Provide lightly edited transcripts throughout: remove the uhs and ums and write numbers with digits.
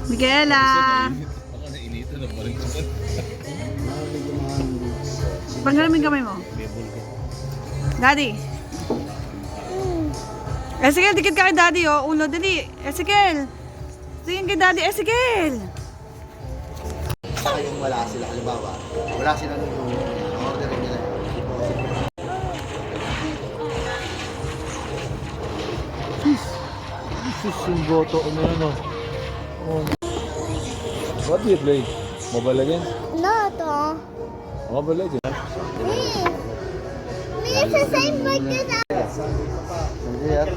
Michaela! Baka nainitan na parang siya. Panggalan mo yung kamay mo. Daddy. Ezekiel, dikit ka kay Daddy, oh. Ulo, dali. Ezekiel. Tingin kay Daddy, Ezekiel. Yung wala sila, halimbawa, wala sila nung order nila. Sus, yung boto, ano yan, oh. What do you play? Mobile Legends? No, Mobile Legends? Me is the same like this.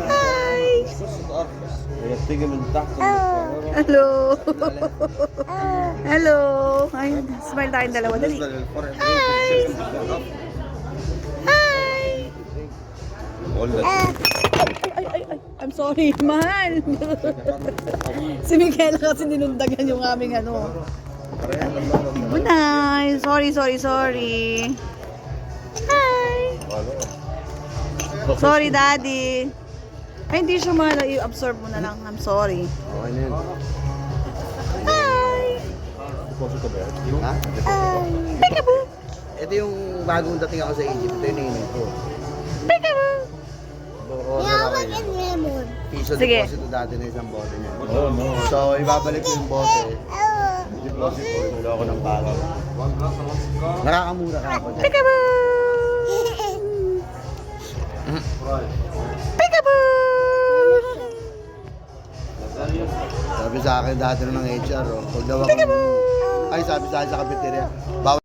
Hi! Tingin mo takto. Hello! Hello! Ay, smile tayong dalawa. Dali. Hi! Hi! All that. Ay. I'm sorry, mahal. Si Michaela kasi ninundagan yung aming ano. Bunay! Sorry. Hi! Sorry, Daddy. Ay, hindi siya mahal. I-absorb mo na lang. I'm sorry. Okay na yun. Hi! Ha? Peekaboo! Ito yung bagong dating ako sa Egypt. Ito yung nainit ko. Peekaboo! Yawag and lemon. Piso Sige. deposit dati na isang bote niya. Oh, no. So, ibabalik ko yung bote. Deposit ko, wala ako ng bago. Nakakamura ka ako dyan. Peekaboo! Peekaboo! Sabi sa akin dati ng HR, oh, pag daw ako, ay sabi sa akin sa cafeteria, bawal